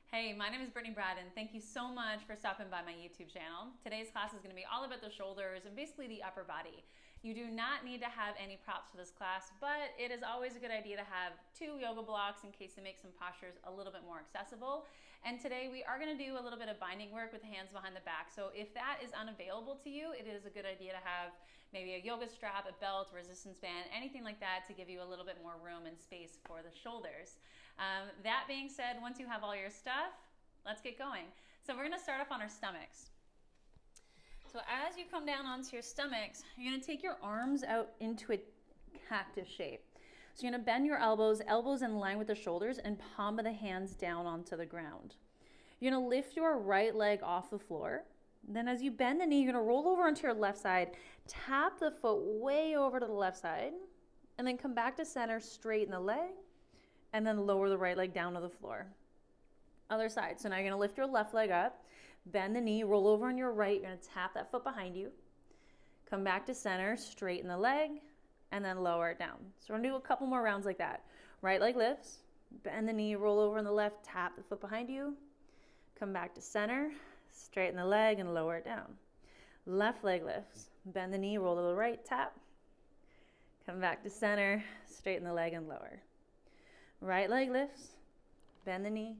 Hey, my name is Brittany Bryden. Thank you so much for stopping by my YouTube channel. Today's class is going to be all about the shoulders and basically the upper body. You do not need to have any props for this class, but it is always a good idea to have 2 yoga blocks in case to make some postures a little bit more accessible. And today we are going to do a little bit of binding work with the hands behind the back. So if that is unavailable to you, it is a good idea to have maybe a yoga strap, a belt, resistance band, anything like that to give you a little bit more room and space for the shoulders. That being said, once you have all your stuff, let's get going. So we're going to start off on our stomachs. So as you come down onto your stomachs, you're going to take your arms out into a cactus shape. So you're going to bend your elbows in line with the shoulders, and palm of the hands down onto the ground. You're going to lift your right leg off the floor. Then as you bend the knee, you're going to roll over onto your left side, tap the foot way over to the left side, and then come back to center, straighten the leg, and then lower the right leg down to the floor. Other side. So now you're going to lift your left leg up, bend the knee, roll over on your right. You're going to tap that foot behind you. Come back to center, straighten the leg, and then lower it down. So we're going to do a couple more rounds like that. Right leg lifts, bend the knee, roll over on the left, tap the foot behind you. Come back to center, straighten the leg, and lower it down. Left leg lifts, bend the knee, roll to the right, tap. Come back to center, straighten the leg, and lower. Right leg lifts, bend the knee,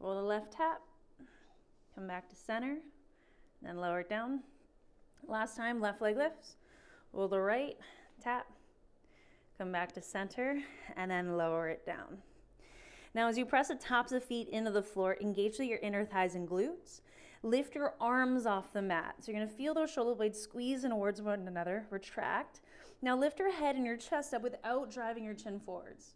roll the left, tap, come back to center, then lower it down. Last time, left leg lifts, roll the right, tap, come back to center, and then lower it down. Now as you press the tops of the feet into the floor, engage your inner thighs and glutes. Lift your arms off the mat. So you're going to feel those shoulder blades squeeze towards one another, retract. Now lift your head and your chest up without driving your chin forwards.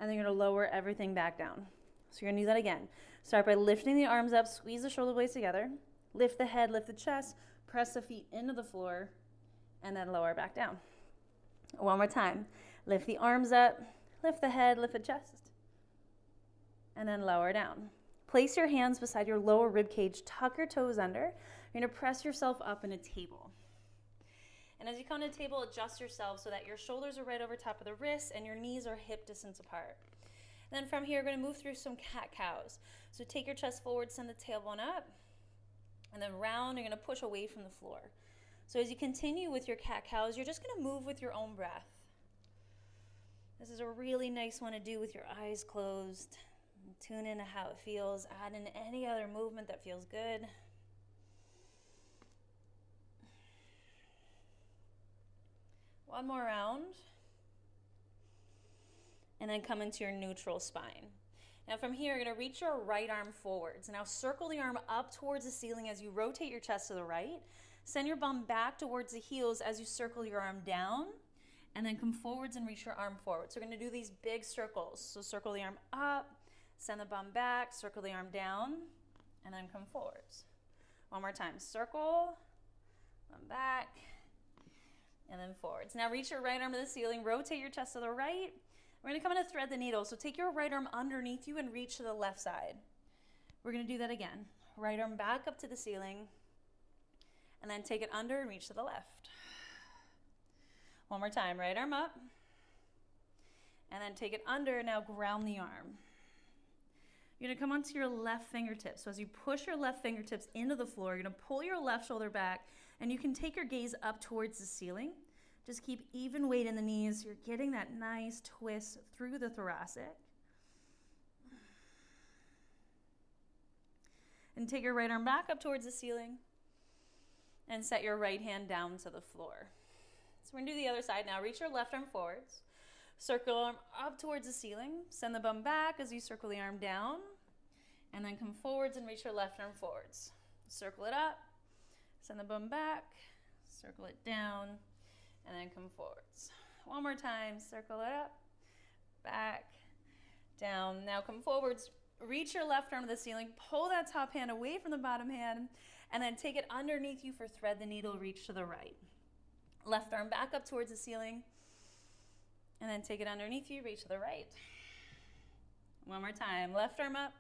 And then you're going to lower everything back down. So you're going to do that again. Start by lifting the arms up, squeeze the shoulder blades together, lift the head, lift the chest, press the feet into the floor, and then lower back down. One more time. Lift the arms up, lift the head, lift the chest, and then lower down. Place your hands beside your lower rib cage, tuck your toes under. You're going to press yourself up in a table. And as you come to the table, adjust yourself so that your shoulders are right over top of the wrists and your knees are hip distance apart. Then from here, we're going to move through some cat-cows. So take your chest forward, send the tailbone up, and then round, you're going to push away from the floor. So as you continue with your cat-cows, you're just going to move with your own breath. This is a really nice one to do with your eyes closed. Tune into how it feels. Add in any other movement that feels good. One more round. And then come into your neutral spine. Now from here, you're going to reach your right arm forwards. Now circle the arm up towards the ceiling as you rotate your chest to the right. Send your bum back towards the heels as you circle your arm down. And then come forwards and reach your arm forward. So we're going to do these big circles. So circle the arm up, send the bum back, circle the arm down, and then come forwards. One more time. Circle, bum back, and then forwards. Now reach your right arm to the ceiling. Rotate your chest to the right. We're going to come in to thread the needle. So take your right arm underneath you and reach to the left side. We're going to do that again. Right arm back up to the ceiling. And then take it under and reach to the left. One more time. Right arm up. And then take it under. Now ground the arm. You're going to come onto your left fingertips. So as you push your left fingertips into the floor, you're going to pull your left shoulder back. And you can take your gaze up towards the ceiling. Just keep even weight in the knees. You're getting that nice twist through the thoracic. And take your right arm back up towards the ceiling. And set your right hand down to the floor. So we're going to do the other side now. Reach your left arm forwards. Circle arm up towards the ceiling. Send the bum back as you circle the arm down. And then come forwards and reach your left arm forwards. Circle it up. Send the bum back. Circle it down. And then come forwards. One more time. Circle it up. Back. Down. Now come forwards. Reach your left arm to the ceiling. Pull that top hand away from the bottom hand. And then take it underneath you for thread the needle. Reach to the right. Left arm back up towards the ceiling. And then take it underneath you. Reach to the right. One more time. Left arm up.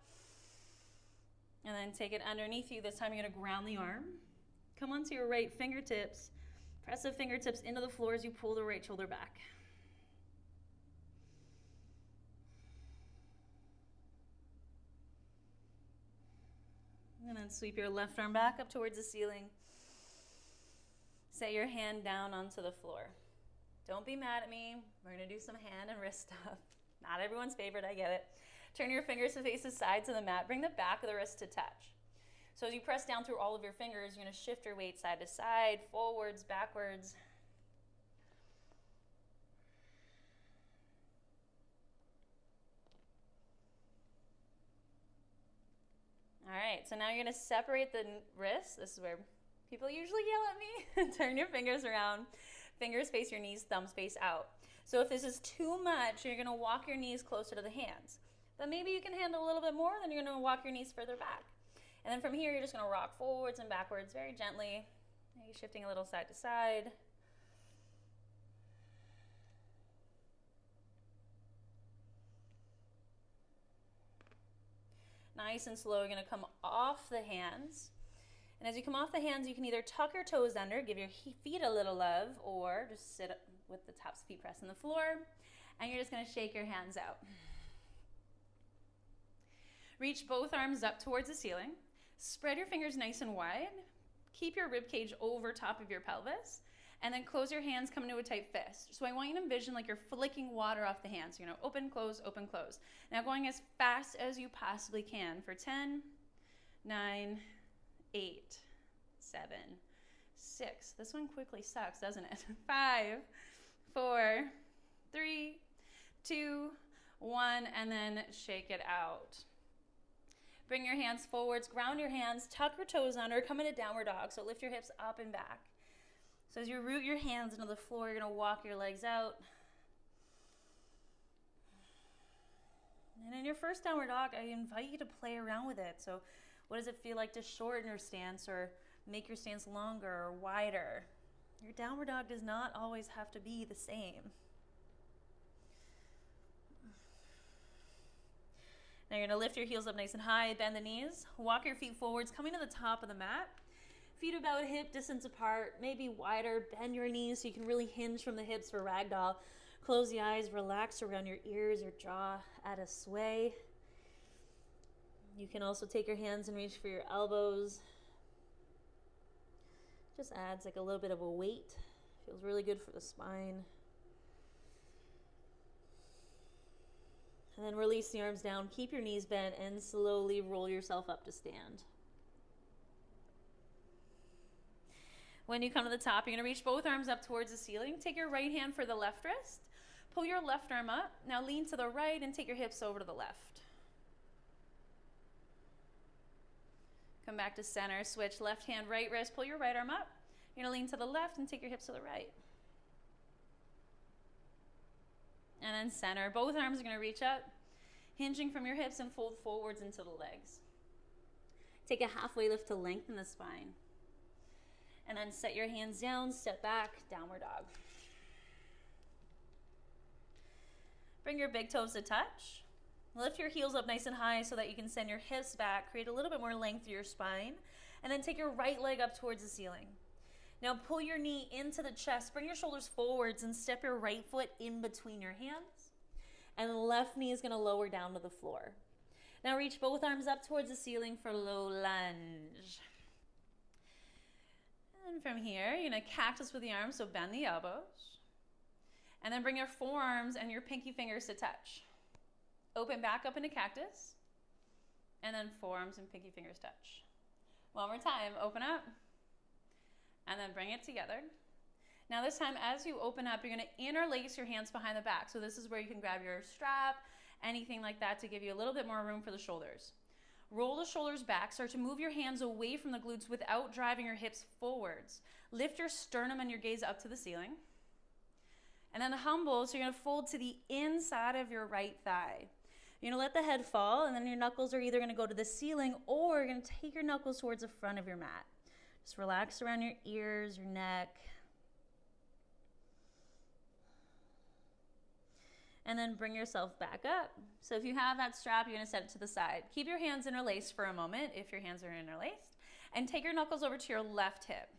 And then take it underneath you. This time you're going to ground the arm. Come onto your right fingertips. Press the fingertips into the floor as you pull the right shoulder back. And then sweep your left arm back up towards the ceiling. Set your hand down onto the floor. Don't be mad at me. We're going to do some hand and wrist stuff. Not everyone's favorite, I get it. Turn your fingers to face the sides of the mat. Bring the back of the wrist to touch. So as you press down through all of your fingers, you're going to shift your weight side to side, forwards, backwards. All right, so now you're going to separate the wrists. This is where people usually yell at me. Turn your fingers around. Fingers face your knees, thumbs face out. So if this is too much, you're going to walk your knees closer to the hands. But maybe you can handle a little bit more, then you're going to walk your knees further back. And then from here, you're just going to rock forwards and backwards very gently. Maybe shifting a little side to side. Nice and slow, you're going to come off the hands. And as you come off the hands, you can either tuck your toes under, give your feet a little love, or just sit up with the tops of feet pressing the floor. And you're just going to shake your hands out. Reach both arms up towards the ceiling. Spread your fingers nice and wide. Keep your rib cage over top of your pelvis. And then close your hands, come into a tight fist. So I want you to envision like you're flicking water off the hands. So, open, close, open, close. Now going as fast as you possibly can for 10, 9, 8, 7, 6. This one quickly sucks, doesn't it? 5, 4, 3, 2, 1, and then shake it out. Bring your hands forwards, ground your hands, tuck your toes under, come into downward dog. So lift your hips up and back. So as you root your hands into the floor, you're going to walk your legs out. And in your first downward dog, I invite you to play around with it. So what does it feel like to shorten your stance or make your stance longer or wider? Your downward dog does not always have to be the same. Now you're going to lift your heels up nice and high, bend the knees, walk your feet forwards, coming to the top of the mat. Feet about hip distance apart, maybe wider. Bend your knees so you can really hinge from the hips for ragdoll. Close the eyes, relax around your ears or jaw, add a sway. You can also take your hands and reach for your elbows. Just adds like a little bit of a weight. Feels really good for the spine. And then release the arms down, keep your knees bent, and slowly roll yourself up to stand. When you come to the top, you're going to reach both arms up towards the ceiling. Take your right hand for the left wrist. Pull your left arm up. Now lean to the right and take your hips over to the left. Come back to center. Switch left hand, right wrist. Pull your right arm up. You're going to lean to the left and take your hips to the right. And then center. Both arms are going to reach up, hinging from your hips and fold forwards into the legs. Take a halfway lift to lengthen the spine. And then set your hands down, step back, downward dog. Bring your big toes to touch. Lift your heels up nice and high so that you can send your hips back, create a little bit more length through your spine, and then take your right leg up towards the ceiling. Now pull your knee into the chest, bring your shoulders forwards and step your right foot in between your hands. And the left knee is going to lower down to the floor. Now reach both arms up towards the ceiling for low lunge. And from here, you're going to cactus with the arms, so bend the elbows. And then bring your forearms and your pinky fingers to touch. Open back up into cactus. And then forearms and pinky fingers touch. One more time, open up. And then bring it together. Now this time, as you open up, you're going to interlace your hands behind the back. So this is where you can grab your strap, anything like that to give you a little bit more room for the shoulders. Roll the shoulders back. Start to move your hands away from the glutes without driving your hips forwards. Lift your sternum and your gaze up to the ceiling. And then humble, so you're going to fold to the inside of your right thigh. You're going to let the head fall, and then your knuckles are either going to go to the ceiling or you're going to take your knuckles towards the front of your mat. Just relax around your ears, your neck. And then bring yourself back up. So if you have that strap, you're going to set it to the side. Keep your hands interlaced for a moment if your hands are interlaced. And take your knuckles over to your left hip.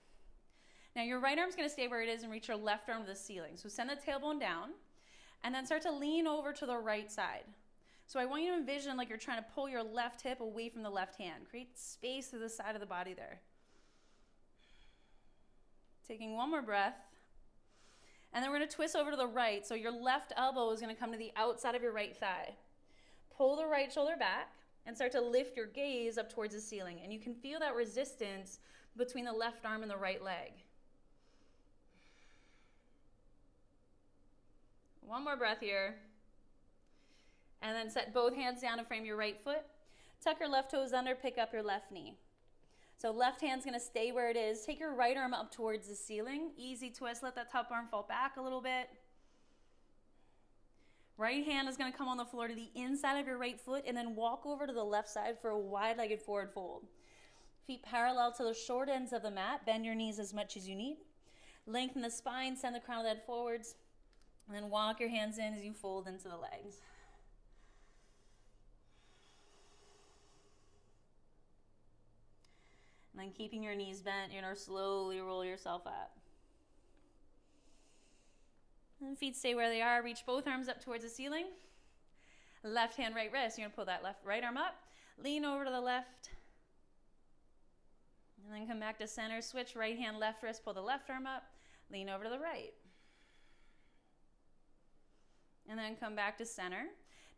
Now your right arm's going to stay where it is and reach your left arm to the ceiling. So send the tailbone down and then start to lean over to the right side. So I want you to envision like you're trying to pull your left hip away from the left hand. Create space through the side of the body there. Taking one more breath. And then we're going to twist over to the right. So your left elbow is going to come to the outside of your right thigh. Pull the right shoulder back and start to lift your gaze up towards the ceiling. And you can feel that resistance between the left arm and the right leg. One more breath here. And then set both hands down and frame your right foot. Tuck your left toes under, pick up your left knee. So left hand's gonna stay where it is. Take your right arm up towards the ceiling. Easy twist, let that top arm fall back a little bit. Right hand is gonna come on the floor to the inside of your right foot and then walk over to the left side for a wide-legged forward fold. Feet parallel to the short ends of the mat. Bend your knees as much as you need. Lengthen the spine, send the crown of the head forwards. And then walk your hands in as you fold into the legs. And then keeping your knees bent, you're going to slowly roll yourself up. And feet stay where they are. Reach both arms up towards the ceiling. Left hand, right wrist. You're going to pull that right arm up. Lean over to the left. And then come back to center. Switch right hand, left wrist. Pull the left arm up. Lean over to the right. And then come back to center.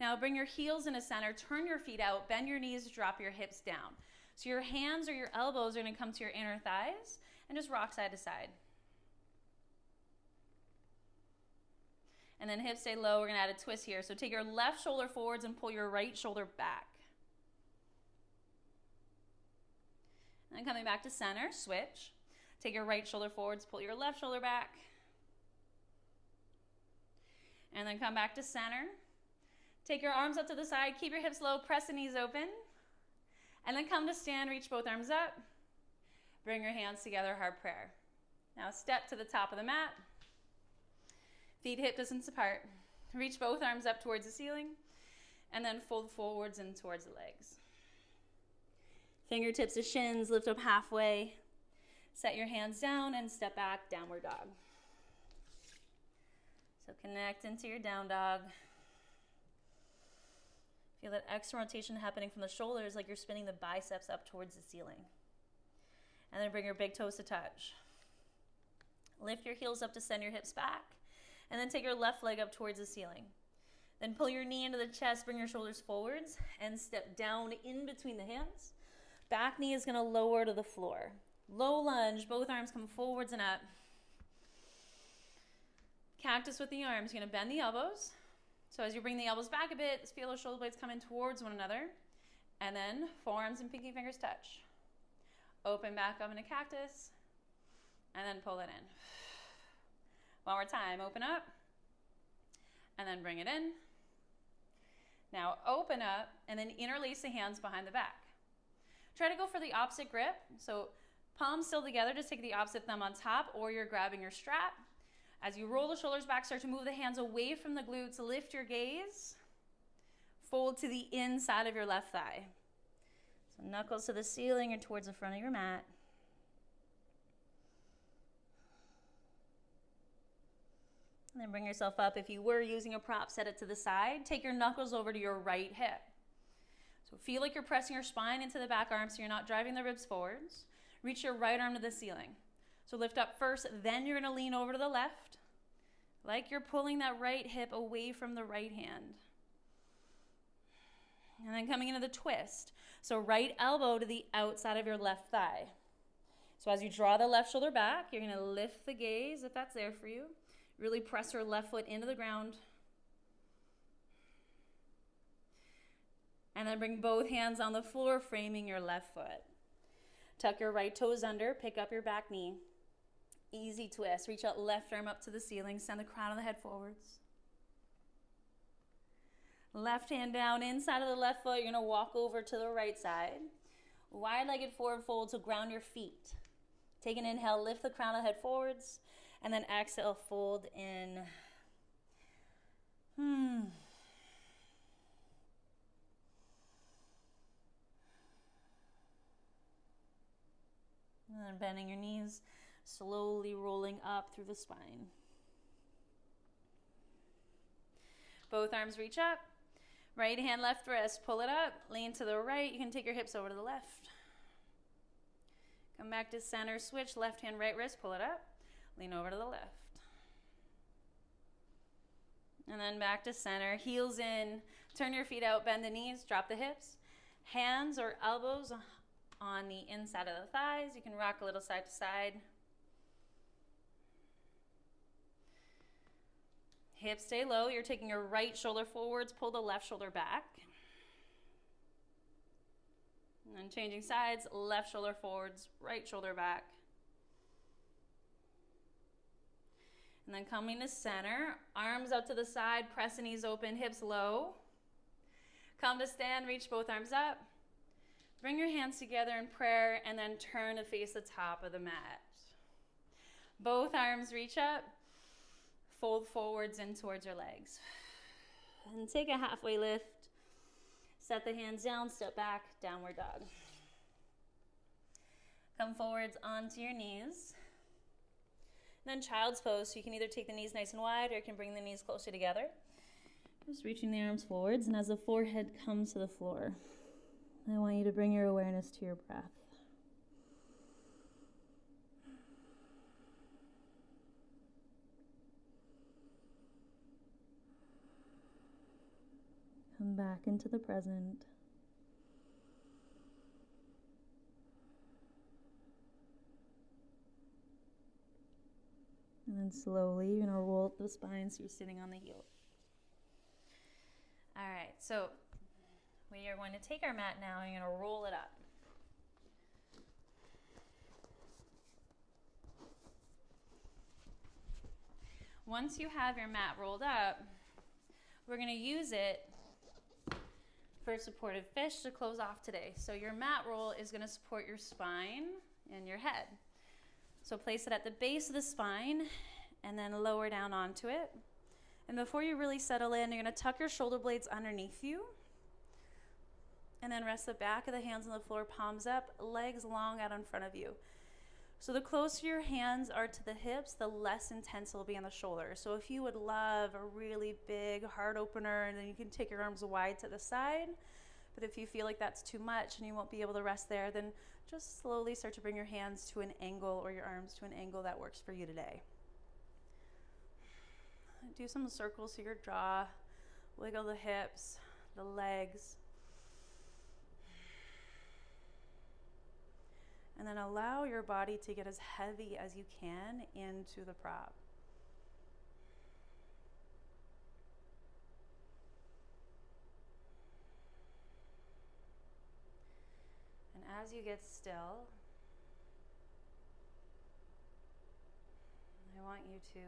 Now bring your heels into center. Turn your feet out. Bend your knees. Drop your hips down. So your hands or your elbows are going to come to your inner thighs and just rock side to side. And then hips stay low. We're going to add a twist here. So take your left shoulder forwards and pull your right shoulder back. And then coming back to center, switch. Take your right shoulder forwards, pull your left shoulder back. And then come back to center. Take your arms up to the side, keep your hips low, press the knees open. And then come to stand, reach both arms up. Bring your hands together, heart prayer. Now step to the top of the mat. Feet hip distance apart. Reach both arms up towards the ceiling. And then fold forwards and towards the legs. Fingertips to shins, lift up halfway. Set your hands down and step back, downward dog. So connect into your down dog. Feel that external rotation happening from the shoulders like you're spinning the biceps up towards the ceiling. And then bring your big toes to touch. Lift your heels up to send your hips back. And then take your left leg up towards the ceiling. Then pull your knee into the chest, bring your shoulders forwards, and step down in between the hands. Back knee is going to lower to the floor. Low lunge, both arms come forwards and up. Cactus with the arms, you're going to bend the elbows. So as you bring the elbows back a bit, feel those shoulder blades coming towards one another. And then forearms and pinky fingers touch. Open back up into cactus. And then pull it in. One more time, open up. And then bring it in. Now open up and then interlace the hands behind the back. Try to go for the opposite grip. So palms still together, just take the opposite thumb on top, or you're grabbing your strap. As you roll the shoulders back, start to move the hands away from the glutes, lift your gaze, fold to the inside of your left thigh. So knuckles to the ceiling or towards the front of your mat. And then bring yourself up. If you were using a prop, set it to the side. Take your knuckles over to your right hip. So feel like you're pressing your spine into the back arm so you're not driving the ribs forwards. Reach your right arm to the ceiling. So lift up first, then you're going to lean over to the left, like you're pulling that right hip away from the right hand. And then coming into the twist. So right elbow to the outside of your left thigh. So as you draw the left shoulder back, you're going to lift the gaze if that's there for you. Really press your left foot into the ground. And then bring both hands on the floor, framing your left foot. Tuck your right toes under, pick up your back knee. Easy twist. Reach out left arm up to the ceiling, send the crown of the head forwards. Left hand down inside of the left foot. You're going to walk over to the right side. Wide-legged forward fold, so ground your feet. Take an inhale, lift the crown of the head forwards, and then exhale, fold in. And then bending your knees, slowly rolling up through the spine. Both arms reach up. Right hand, left wrist, pull it up, lean to the right. You can take your hips over to the left. Come back to center, switch, left hand, right wrist, pull it up, lean over to the left. And then back to center, heels in, turn your feet out, bend the knees, drop the hips. Hands or elbows on the inside of the thighs. You can rock a little side to side. Hips stay low. You're taking your right shoulder forwards, pull the left shoulder back. And then changing sides, left shoulder forwards, right shoulder back. And then coming to center, arms out to the side, press the knees open, hips low. Come to stand, reach both arms up. Bring your hands together in prayer and then turn to face the top of the mat. Both arms reach up. Fold forwards in towards your legs. And take a halfway lift. Set the hands down, step back, downward dog. Come forwards onto your knees. Then child's pose, so you can either take the knees nice and wide or you can bring the knees closer together. Just reaching the arms forwards, and as the forehead comes to the floor, I want you to bring your awareness to your breath. Come back into the present. And then slowly, you're going to roll up the spine so you're sitting on the heel. All right, so we are going to take our mat now and you're going to roll it up. Once you have your mat rolled up, we're going to use it for supported fish to close off today. So your mat roll is going to support your spine and your head. So place it at the base of the spine and then lower down onto it. And before you really settle in, you're going to tuck your shoulder blades underneath you. And then rest the back of the hands on the floor, palms up, legs long out in front of you. So the closer your hands are to the hips, the less intense it'll be on the shoulders. So if you would love a really big heart opener, and then you can take your arms wide to the side. But if you feel like that's too much and you won't be able to rest there, then just slowly start to bring your hands to an angle or your arms to an angle that works for you today. Do some circles to your jaw, wiggle the hips, the legs. And then allow your body to get as heavy as you can into the prop. And as you get still, I want you to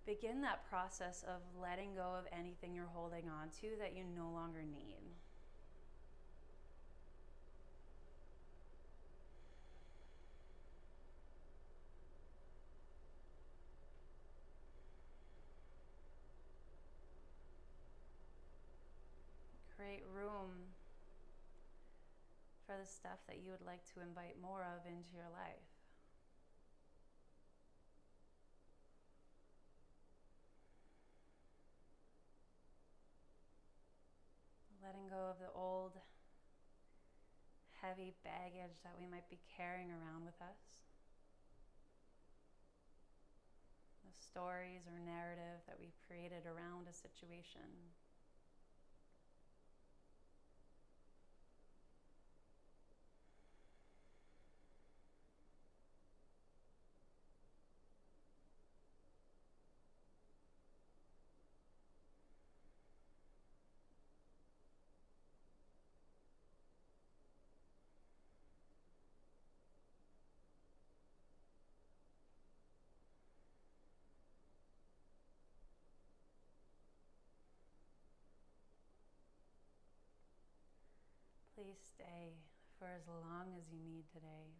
begin that process of letting go of anything you're holding on to that you no longer need. Create room for the stuff that you would like to invite more of into your life. Letting go of the old, heavy baggage that we might be carrying around with us. The stories or narrative that we've created around a situation. Please stay for as long as you need today.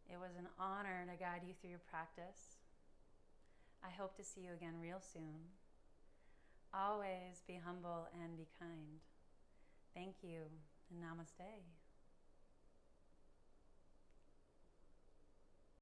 It was an honor to guide you through your practice. I hope to see you again real soon. Always be humble and be kind. Thank you, and namaste.